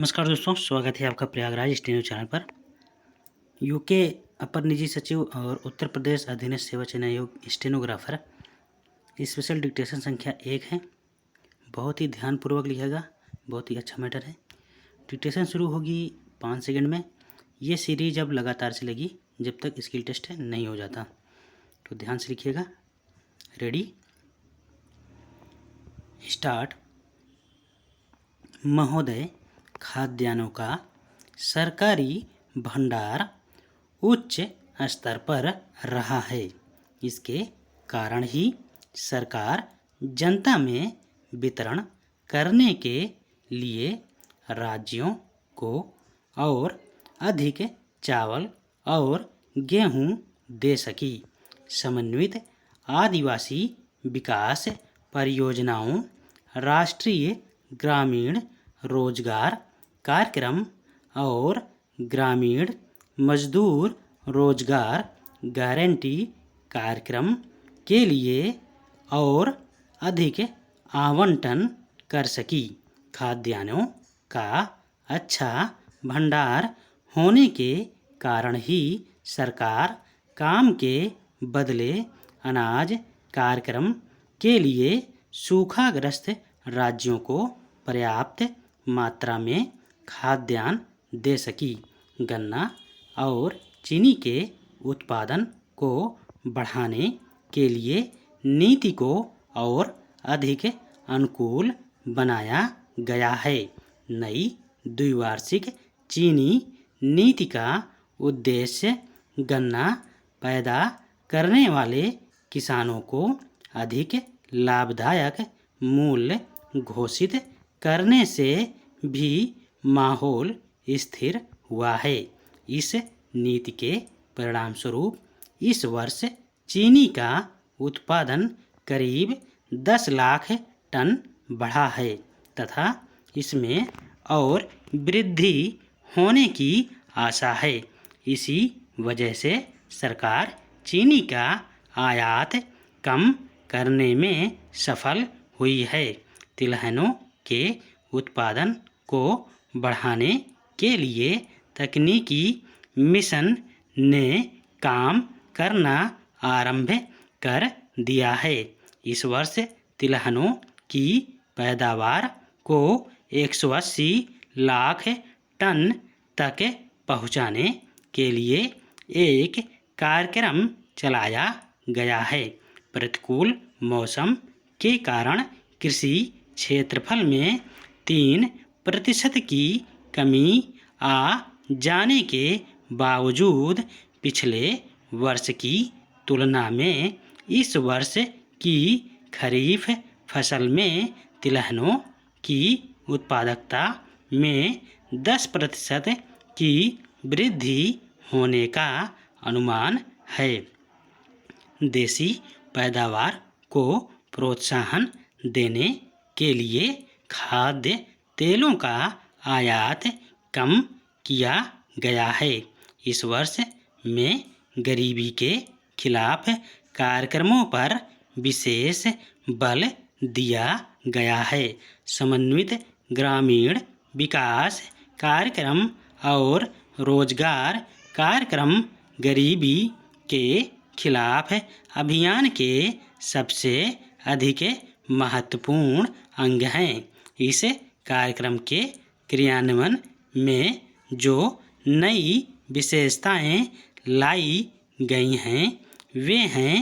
नमस्कार दोस्तों, स्वागत है आपका प्रयागराज स्टेनो चैनल पर। यूके अपर निजी सचिव और उत्तर प्रदेश अधीनस्थ सेवा चयन आयोग स्टेनोग्राफर स्पेशल डिक्टेशन संख्या 1 है। बहुत ही ध्यानपूर्वक लिखेगा, बहुत ही अच्छा मैटर है। डिक्टेशन शुरू होगी 5 सेकंड में। ये सीरीज अब लगातार चलेगी जब तक स्किल टेस्ट नहीं हो जाता, तो ध्यान से लिखिएगा। Ready, start. महोदय, खाद्यान्नों का सरकारी भंडार उच्च स्तर पर रहा है। इसके कारण ही सरकार जनता में वितरण करने के लिए राज्यों को और अधिक चावल और गेहूं दे सकी। समन्वित आदिवासी विकास परियोजनाओं, राष्ट्रीय ग्रामीण रोजगार कार्यक्रम और ग्रामीण मजदूर रोजगार गारंटी कार्यक्रम के लिए और अधिक आवंटन कर सकी। खाद्यान्नों का अच्छा भंडार होने के कारण ही सरकार काम के बदले अनाज कार्यक्रम के लिए सूखाग्रस्त राज्यों को पर्याप्त मात्रा में खाद्यान्न दे सकी। गन्ना और चीनी के उत्पादन को बढ़ाने के लिए नीति को और अधिक अनुकूल बनाया गया है। नई द्विवार्षिक चीनी नीति का उद्देश्य गन्ना पैदा करने वाले किसानों को अधिक लाभदायक मूल्य घोषित करने से भी माहौल स्थिर हुआ है। इस नीति के परिणाम स्वरूप इस वर्ष चीनी का उत्पादन करीब 10 लाख टन बढ़ा है तथा इसमें और वृद्धि होने की आशा है। इसी वजह से सरकार चीनी का आयात कम करने में सफल हुई है। तिलहनों के उत्पादन को बढ़ाने के लिए तकनीकी मिशन ने काम करना आरंभ कर दिया है। इस वर्ष तिलहनों की पैदावार को 180 लाख टन तक पहुंचाने के लिए एक कार्यक्रम चलाया गया है। प्रतिकूल मौसम के कारण कृषि क्षेत्रफल में 3% की कमी आ जाने के बावजूद पिछले वर्ष की तुलना में इस वर्ष की खरीफ फसल में तिलहनों की उत्पादकता में 10% की वृद्धि होने का अनुमान है। देसी पैदावार को प्रोत्साहन देने के लिए खाद्य तेलों का आयात कम किया गया है। इस वर्ष में गरीबी के खिलाफ कार्यक्रमों पर विशेष बल दिया गया है। समन्वित ग्रामीण विकास कार्यक्रम और रोजगार कार्यक्रम गरीबी के खिलाफ अभियान के सबसे अधिक महत्वपूर्ण अंग हैं। इस कार्यक्रम के क्रियान्वयन में जो नई विशेषताएं लाई गई हैं वे हैं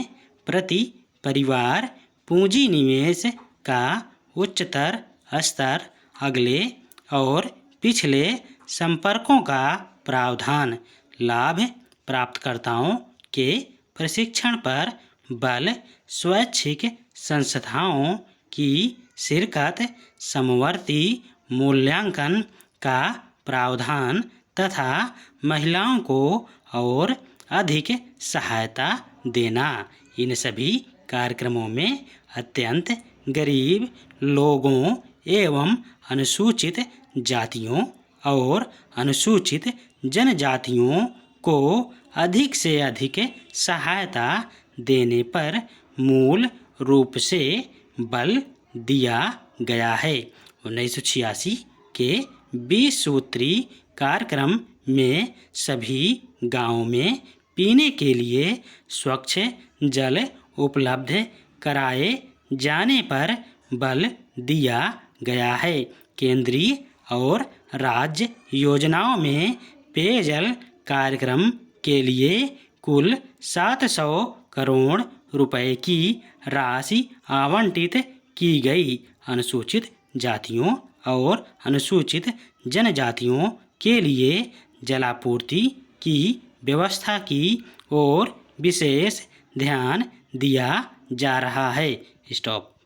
प्रति परिवार पूंजी निवेश का उच्चतर स्तर, अगले और पिछले संपर्कों का प्रावधान, लाभ प्राप्तकर्ताओं के प्रशिक्षण पर बल, स्वैच्छिक संस्थाओं की शिरकत, समवर्ती मूल्यांकन का प्रावधान तथा महिलाओं को और अधिक सहायता देना। इन सभी कार्यक्रमों में अत्यंत गरीब लोगों एवं अनुसूचित जातियों और अनुसूचित जनजातियों को अधिक से अधिक सहायता देने पर मूल रूप से बल दिया गया है। 1986 के 20 सूत्री कार्यक्रम में सभी गांवों में पीने के लिए स्वच्छ जल उपलब्ध कराए जाने पर बल दिया गया है। केंद्रीय और राज्य योजनाओं में पेयजल कार्यक्रम के लिए कुल 700 करोड़ रुपए की राशि आवंटित की गई। अनुसूचित जातियों और अनुसूचित जनजातियों के लिए जलापूर्ति की व्यवस्था की ओर विशेष ध्यान दिया जा रहा है। स्टॉप।